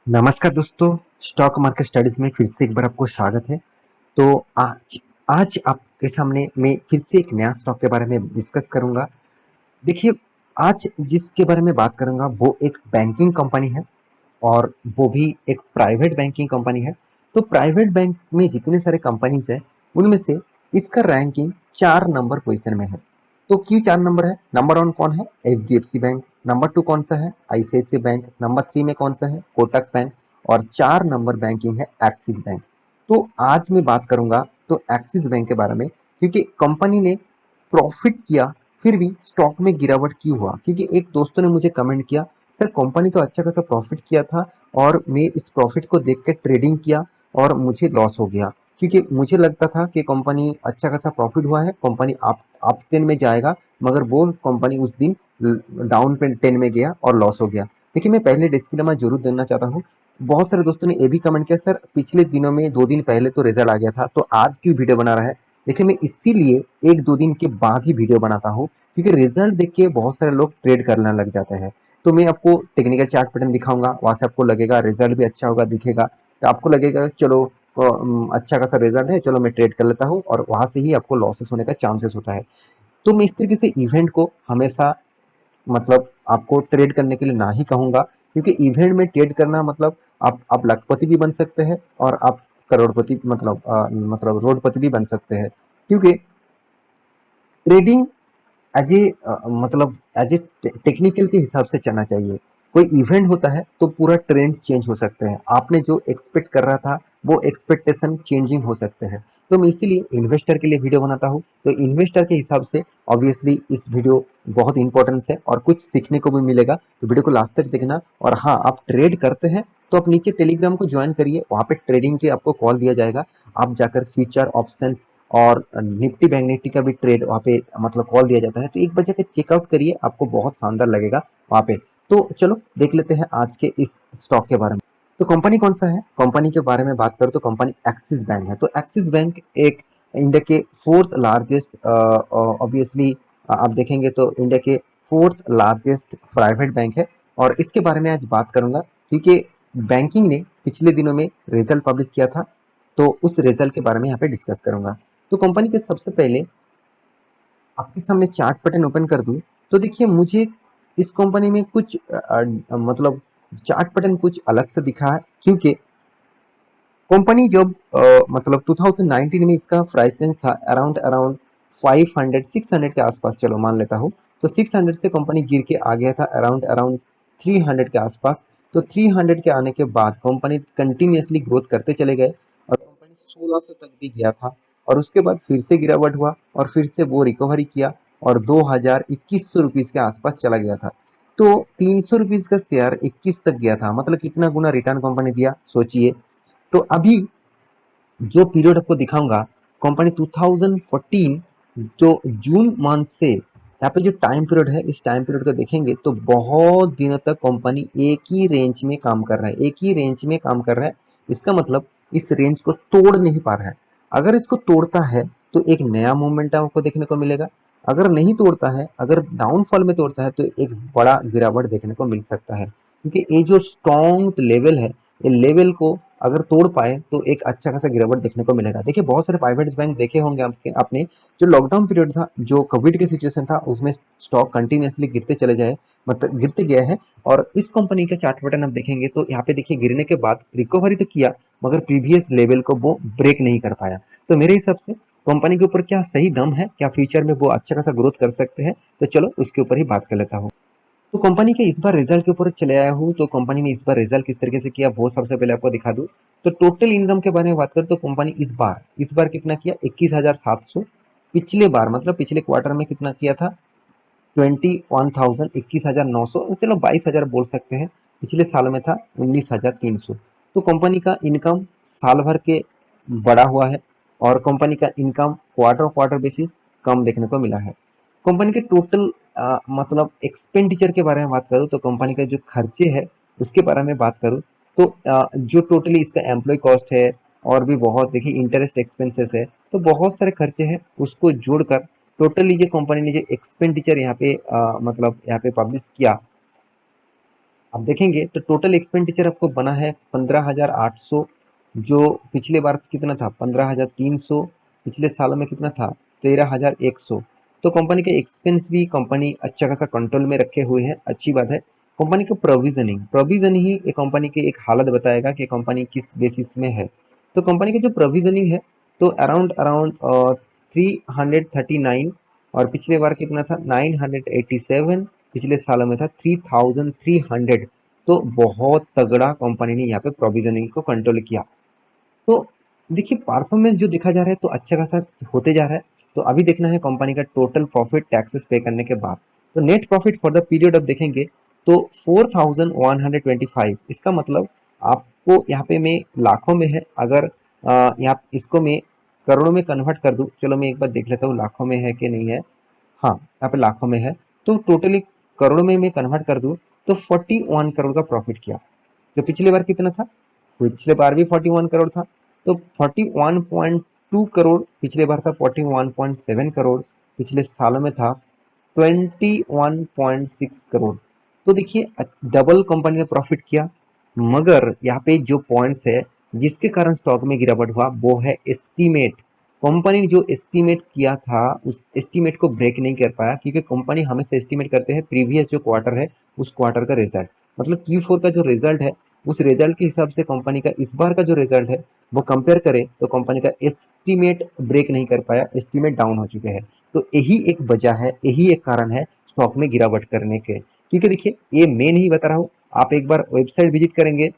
नमस्कार दोस्तों, stock market studies में फिर से एक बार आपको स्वागत है। तो आज आज आपके सामने मैं फिर से एक नया स्टॉक के बारे में डिस्कस करूंगा। देखिए, आज जिसके बारे में बात करूंगा वो एक बैंकिंग कंपनी है और वो भी एक प्राइवेट बैंकिंग कंपनी है। तो प्राइवेट बैंक में जितने सारे कंपनीज है उनमें से इसका रैंकिंग 4 नंबर पोजीशन में है। तो क्यों 4 नंबर है? नंबर 1 कौन है? HDFC bank. नंबर 2 कौन सा है? ICICI bank. नंबर 3 में कौन सा है? कोटक बैंक। और 4 नंबर बैंकिंग है एक्सिस बैंक। तो आज मैं बात करूंगा तो एक्सिस बैंक के बारे में, क्योंकि कंपनी ने प्रॉफिट किया फिर भी स्टॉक में गिरावट क्यों हुआ। क्योंकि एक दोस्तों ने मुझे कमेंट किया, सर कंपनी तो अच्छा खासा प्रॉफिट किया था और मैं इस प्रॉफिट को देख के ट्रेडिंग किया और मुझे लॉस हो गया। क्योंकि मुझे लगता था कि कंपनी अच्छा खासा प्रॉफिट हुआ है, कंपनी अप टेन में जाएगा, मगर वो कंपनी उस दिन डाउन पे 10 में गया और लॉस हो गया। देखिए, मैं पहले डिस्क्लेमर जरूर देना चाहता हूँ। बहुत सारे दोस्तों ने ये भी कमेंट किया, सर पिछले दिनों में 2 दिन पहले तो रिजल्ट आ गया था, तो आज क्यों वीडियो बना रहा है? देखिए, मैं इसीलिए 1-2 दिन के बाद ही वीडियो बनाता हूँ, क्योंकि रिजल्ट देख के बहुत सारे लोग ट्रेड करने लग जाते हैं। तो मैं आपको टेक्निकल चार्ट पैटर्न दिखाऊंगा, वहां से आपको लगेगा रिजल्ट भी अच्छा होगा दिखेगा, तो आपको लगेगा चलो अच्छा खासा रिजल्ट है, चलो मैं ट्रेड कर लेता हूँ, और वहां से ही आपको लॉसेस होने का चांसेस होता है। तो मैं इस तरीके से इवेंट को हमेशा मतलब आपको ट्रेड करने के लिए ना ही कहूंगा, क्योंकि इवेंट में ट्रेड करना मतलब आप लखपति भी बन सकते हैं और आप करोड़पति मतलब रोडपति भी बन सकते हैं। क्योंकि ट्रेडिंग एज ए मतलब एज ए टेक्निकल के हिसाब से चलना चाहिए। कोई इवेंट होता है तो पूरा ट्रेंड चेंज हो सकते हैं, आपने जो एक्सपेक्ट कर रहा था वो एक्सपेक्टेशन चेंजिंग हो सकते हैं। तो मैं इसीलिए इन्वेस्टर के लिए वीडियो बनाता हूँ, तो इन्वेस्टर के हिसाब से ऑब्वियसली इस वीडियो बहुत इंपॉर्टेंस है और कुछ सीखने को भी मिलेगा, तो वीडियो को लास्ट तक देखना। और हाँ, आप ट्रेड करते हैं तो आप नीचे टेलीग्राम को ज्वाइन करिए, वहाँ पे ट्रेडिंग के आपको कॉल दिया जाएगा। आप जाकर फ्यूचर ऑप्शंस और निफ्टी बैंक निफ्टी का भी ट्रेड वहाँ पे मतलब कॉल दिया जाता है, तो एक बार जाकर चेकआउट करिए, आपको बहुत शानदार लगेगा वहाँ पे। तो चलो देख लेते हैं आज के इस स्टॉक के बारे में। तो कंपनी कौन सा है? कंपनी के बारे में बात करूँ तो कंपनी एक्सिस बैंक है। तो एक्सिस बैंक एक इंडिया के फोर्थ लार्जेस्ट, ऑब्वियसली आप देखेंगे तो इंडिया के फोर्थ लार्जेस्ट प्राइवेट बैंक है। और इसके बारे में आज बात करूंगा, क्योंकि बैंकिंग ने पिछले दिनों में रिजल्ट पब्लिश किया था, तो उस रिजल्ट के बारे में यहाँ पे डिस्कस करूंगा। तो कंपनी के सबसे पहले आपके सामने चार्ट पैटर्न ओपन कर दूं, तो देखिए मुझे इस कंपनी में कुछ मतलब चार्ट पैटर्न कुछ अलग से दिखा है। क्योंकि कंपनी जब मतलब 2019 में इसका प्राइस रेंज था अराउंड अराउंड 500 600 के आसपास, चलो मान लेता हूँ। तो 600 से कंपनी गिर के आ गया था अराउंड अराउंड 300 के आसपास। तो 300 के आने के बाद कंपनी कंटिन्यूसली ग्रोथ करते चले गए और कंपनी 1600 तक भी गया था। और उसके बाद फिर से गिरावट हुआ और फिर से वो रिकवरी किया और 2100 रुपीज के आसपास चला गया था। तो 300 रुपीज का शेयर 21 तक गया था, मतलब कितना गुना रिटर्न कंपनी दिया सोचिए। तो अभी जो पीरियड आपको दिखाऊंगा, कंपनी 2014 जो जून मंथ से यहाँ पे जो टाइम पीरियड है, इस टाइम पीरियड को देखेंगे तो बहुत दिनों तक कंपनी एक ही रेंज में काम कर रहा है, एक ही रेंज में काम कर रहा है। इसका मतलब इस रेंज को तोड़ नहीं पा रहा है। अगर इसको तोड़ता है तो एक नया मूवमेंट आपको देखने को मिलेगा। अगर नहीं तोड़ता है, अगर डाउनफॉल में तोड़ता है, तो एक बड़ा गिरावट देखने को मिल सकता है। क्योंकि ये जो स्ट्रॉन्ग लेवल है, ये लेवल को अगर तोड़ पाए तो एक अच्छा खासा गिरावट देखने को मिलेगा। देखिए, बहुत सारे प्राइवेट बैंक देखे होंगे आपके आपने, जो लॉकडाउन पीरियड था, जो कोविड की सिचुएशन था, उसमें स्टॉक कंटिन्यूसली गिरते चले जाए, मतलब गिरते गया है। और इस कंपनी का चार्ट पैटर्न आप देखेंगे तो यहाँ पे देखिए, गिरने के बाद रिकवरी तो किया, मगर प्रीवियस लेवल को वो ब्रेक नहीं कर पाया। तो मेरे हिसाब से कंपनी के ऊपर क्या सही दम है, क्या फ्यूचर में वो अच्छा खासा ग्रोथ कर सकते हैं, तो चलो उसके ऊपर ही बात कर लेता हूँ। तो कंपनी के इस बार रिजल्ट के ऊपर चले आया हूँ। तो कंपनी ने इस बार रिजल्ट किस तरीके से किया वो सबसे पहले आपको दिखा दूँ। तो टोटल इनकम के बारे में बात करें तो कंपनी इस बार कितना किया? 21,700। पिछले बार मतलब पिछले क्वार्टर में कितना किया था? 21,000, 21,900, चलो 22,000 बोल सकते हैं। पिछले साल में था 19,300। तो कंपनी का इनकम साल भर के बड़ा हुआ है और कंपनी का इनकम क्वार्टर क्वार्टर बेसिस कम देखने को मिला है। कंपनी के टोटल मतलब एक्सपेंडिचर के बारे में बात करूँ तो कंपनी का जो खर्चे है उसके बारे में बात करूँ, तो जो टोटली इसका एम्प्लॉय कॉस्ट है और भी बहुत देखिए इंटरेस्ट एक्सपेंसेस है, तो बहुत सारे खर्चे हैं, उसको जोड़कर टोटली जो कंपनी ने जो एक्सपेंडिचर यहाँ पे मतलब यहाँ पे पब्लिश किया, आप देखेंगे तो टोटल एक्सपेंडिचर आपको बना है 15,800, जो पिछले बार कितना था 15,300, पिछले सालों में कितना था 13,100। तो कंपनी के एक्सपेंस भी कंपनी अच्छा खासा कंट्रोल में रखे हुए है, अच्छी बात है। कंपनी का प्रोविजनिंग प्रोविजन ही एक कंपनी की एक हालत बताएगा कि कंपनी किस बेसिस में है। तो कंपनी की जो प्रोविजनिंग है तो अराउंड अराउंड 339, और पिछले बार कितना था 987, पिछले सालों में था 3,300। तो बहुत तगड़ा कंपनी ने यहाँ पे प्रोविजनिंग को कंट्रोल किया। तो देखिए परफॉर्मेंस जो देखा जा रहा है तो अच्छा खासा होते जा रहा है। तो अभी देखना है कंपनी का टोटल प्रॉफिट टैक्सेस पे करने के बाद। तो net profit for the period अब देखेंगे तो 4,125। इसका मतलब आपको यहाँ पे में लाखों में है, अगर यहाँ इसको मैं करोड़ों में कन्वर्ट कर दूं, चलो मैं एक बार देख लेता हूँ लाखों में है कि नहीं है। हाँ, यहाँ पे लाखों में है। तो टोटली करोड़ों में मैं कन्वर्ट कर दूं तो 41 करोड़ का प्रॉफिट किया। तो पिछली बार कितना था, पिछले बार भी 41 करोड़ था। तो 41.2 करोड़ पिछले बार था, 41.7 करोड़ पिछले सालों में था, 21.6 करोड़। तो देखिए डबल कंपनी ने प्रॉफिट किया। मगर यहाँ पे जो पॉइंट्स है जिसके कारण स्टॉक में गिरावट हुआ वो है एस्टीमेट। कंपनी ने जो एस्टीमेट किया था उस एस्टीमेट को ब्रेक नहीं कर पाया, क्योंकि कंपनी हमेशा एस्टीमेट करते हैं प्रीवियस जो क्वार्टर है उस क्वार्टर का रिजल्ट, मतलब Q4 का जो रिजल्ट है उस रिजल्ट के हिसाब से कंपनी का इस बार का जो रिजल्ट है वो कंपेयर करें तो कंपनी का एस्टीमेट ब्रेक नहीं कर पाया, एस्टीमेट डाउन हो चुके हैं। तो यही एक वजह है, यही एक कारण है स्टॉक में गिरावट करने के। क्योंकि देखिए ये मैं नहीं बता रहा हूँ, आप एक बार वेबसाइट विजिट करेंगे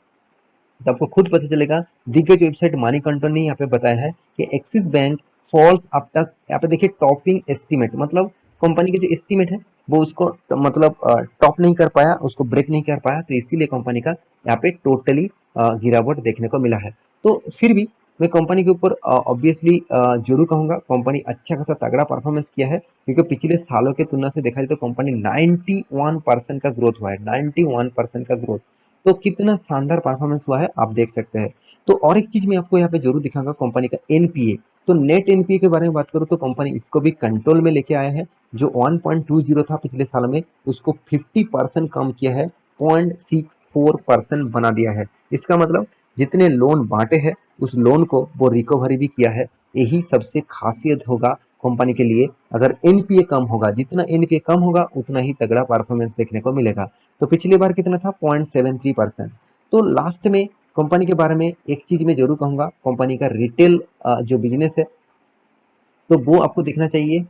तो आपको खुद पता चलेगा। दिग्गज वेबसाइट मनी कंट्रोल ने यहाँ पे बताया है कि एक्सिस बैंक फॉल्स आफ्टर, यहाँ पे देखिए टॉपिंग एस्टीमेट, मतलब कंपनी के जो एस्टीमेट है वो उसको मतलब टॉप नहीं कर पाया, उसको ब्रेक नहीं कर पाया, तो इसीलिए कंपनी का यहाँ पे टोटली गिरावट देखने को मिला है। तो फिर भी मैं कंपनी के ऊपर ऑब्वियसली जरूर कहूंगा कंपनी अच्छा खासा तगड़ा परफॉर्मेंस किया है, क्योंकि पिछले सालों की तुलना से देखा जाए तो कंपनी 91% का ग्रोथ हुआ है, 91% का ग्रोथ। तो कितना शानदार परफॉर्मेंस हुआ है आप देख सकते हैं। तो और एक चीज मैं आपको यहाँ पे जरूर दिखाऊंगा कंपनी का एनपीए। तो नेट एनपीए के बारे में बात करूँ तो कंपनी इसको भी कंट्रोल में लेके आया है। जो 1.20 था पिछले साल में उसको 50% कम किया है, 0.64% बना दिया है। इसका मतलब जितने लोन बांटे हैं उस लोन को वो रिकवरी भी किया है। यही सबसे खासियत होगा कंपनी के लिए। अगर एनपीए कम होगा, जितना एनपीए कम होगा उतना ही तगड़ा परफॉर्मेंस देखने को मिलेगा। तो पिछली बार कितना था 0.73%। तो लास्ट में कंपनी के बारे में एक चीज मैं जरूर कहूंगा, कंपनी का रिटेल जो बिजनेस है तो वो आपको देखना चाहिए,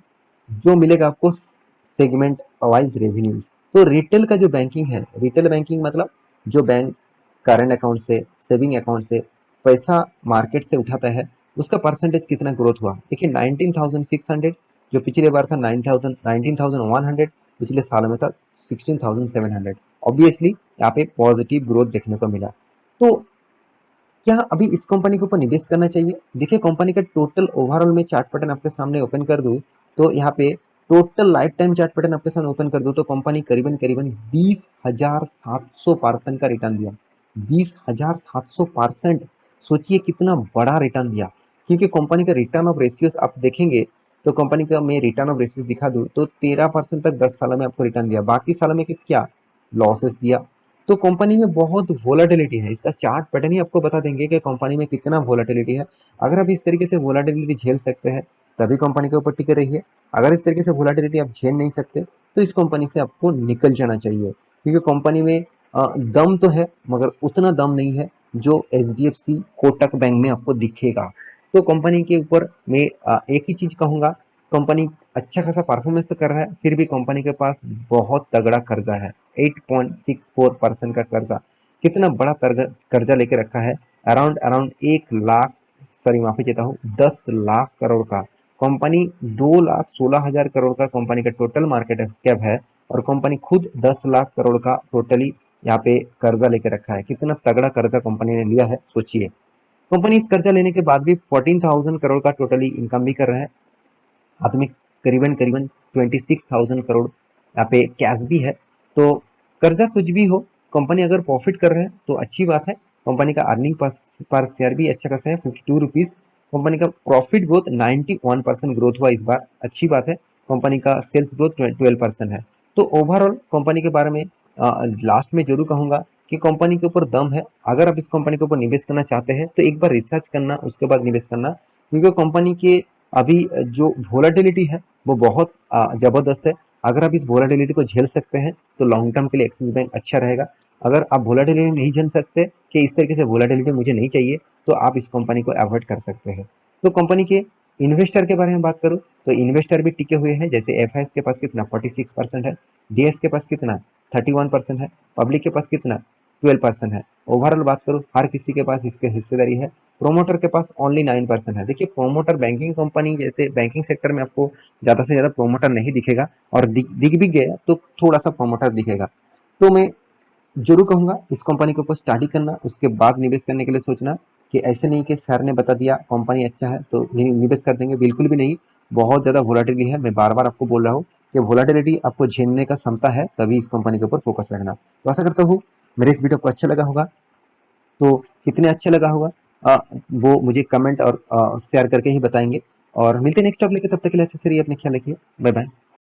जो मिलेगा आपको सेगमेंट वाइज रेवेन्यूज। तो रिटेल का जो बैंकिंग है, रिटेल बैंकिंग मतलब जो बैंक करंट अकाउंट से सेविंग अकाउंट से पैसा मार्केट से उठाता है उसका परसेंटेज कितना ग्रोथ हुआ। देखिए 19,600 जो पिछले बार था 19,100, पिछले साल में था 16,700। ऑब्वियसली यहाँ पे पॉजिटिव ग्रोथ देखने को मिला। तो क्या अभी इस कंपनी के ऊपर निवेश करना चाहिए? देखिए कंपनी का टोटल ओवरऑल में चार्ट पैटर्न आपके सामने ओपन कर दूं तो यहाँ पे total life time chart pattern आपके सामने ओपन कर दूं तो कंपनी करीबन करीबन 20,700% का रिटर्न दिया। 20,700%, सोचिए कितना बड़ा रिटर्न दिया। क्योंकि कंपनी का रिटर्न ऑफ रेशियोज आप देखेंगे तो कंपनी का मैं रिटर्न ऑफ रेशियोज दिखा दूं तो 13% तक 10 सालों में आपको रिटर्न दिया, बाकी सालों में क्या लॉसेस दिया। तो कंपनी में बहुत वोलाटिलिटी है, इसका चार्ट पैटर्न ही आपको बता देंगे कि कंपनी में कितना वोलाटिलिटी है। अगर आप इस तरीके से वोलाटिलिटी झेल सकते हैं तभी कंपनी के ऊपर टिके रहिए। अगर इस तरीके से वोलाटिलिटी आप झेल नहीं सकते तो इस कंपनी से आपको निकल जाना चाहिए, क्योंकि कंपनी में दम तो है मगर उतना दम नहीं है जो एचडीएफसी कोटक बैंक में आपको दिखेगा। तो कंपनी के ऊपर मैं एक ही चीज कहूंगा, कंपनी अच्छा खासा परफॉर्मेंस तो कर रहा है फिर भी कंपनी के पास बहुत तगड़ा कर्जा है। 8.64% का कर्जा, कितना बड़ा कर्जा लेके रखा है, अराउंड अराउंड 1 लाख, सॉरी माफी चाहता हूँ 10 लाख करोड़ का। कंपनी 2,16,000 करोड़ का कंपनी का टोटल मार्केट कैप है और कंपनी खुद 10 लाख करोड़ का टोटली यहाँ पे कर्जा लेके रखा है। कितना तगड़ा कर्जा कंपनी ने लिया है सोचिए। कंपनी इस कर्जा लेने के बाद भी 14,000 करोड़ का टोटली इनकम भी कर रहा है, हाथ में करीबन करीबन 26,000 करोड़ यहाँ पे कैश भी है। तो कर्जा कुछ भी हो, कंपनी अगर प्रॉफिट कर रहा है तो अच्छी बात है। कंपनी का अर्निंग पर शेयर भी अच्छा खासा है 52 रुपीज। कंपनी का प्रॉफिट ग्रोथ 91% ग्रोथ हुआ इस बार, अच्छी बात है। कंपनी का सेल्स ग्रोथ 12% है। तो ओवरऑल कंपनी के बारे में लास्ट में जरूर कहूंगा कि कंपनी के ऊपर दम है। अगर आप इस कंपनी के ऊपर निवेश करना चाहते हैं तो एक बार रिसर्च करना, उसके बाद निवेश करना, क्योंकि कंपनी के अभी जो वोलेटिलिटी है वो बहुत जबरदस्त है। अगर आप इस वोलेटिलिटी को झेल सकते हैं तो लॉन्ग टर्म के लिए एक्सिस बैंक अच्छा रहेगा। अगर आप वोलेटिलिटी नहीं झेल सकते कि इस तरीके से वोलेटिलिटी मुझे नहीं चाहिए, तो आप इस कंपनी को अवॉइड कर सकते हैं। तो कंपनी के इन्वेस्टर के बारे में बात करूं तो इन्वेस्टर भी टिके हुए हैं। जैसे एफआईएस के पास कितना 46% है, डीएस के पास कितना 31% है, पब्लिक के पास कितना 12% है। ओवरऑल बात करूं हर किसी के पास इसके हिस्सेदारी है। प्रोमोटर के पास ओनली 9% है। देखिए प्रोमोटर बैंकिंग कंपनी जैसे बैंकिंग सेक्टर में आपको ज्यादा से ज्यादा प्रोमोटर नहीं दिखेगा, और दिख भी गया तो थोड़ा सा प्रोमोटर दिखेगा। तो मैं जरूर कहूंगा इस कंपनी के ऊपर स्टडी करना, उसके बाद निवेश करने के लिए सोचना। कि ऐसे नहीं कि सर ने बता दिया कंपनी अच्छा है तो निवेश कर देंगे, बिल्कुल भी नहीं। बहुत ज्यादा वोलाटिलिटी है, मैं बार बार आपको बोल रहा हूँ कि वोलाटिलिटी आपको झेलने का क्षमता है, तभी इस कंपनी के ऊपर फोकस रखना। तो आशा करता हूँ मेरे इस वीडियो को अच्छा लगा होगा। तो कितने अच्छा लगा होगा वो मुझे कमेंट और शेयर करके ही बताएंगे। और मिलते हैं नेक्स्ट टॉपिक लेके, तब तक के लिए अच्छे से रहिए, अपने ख्याल रखिए, बाय बाय।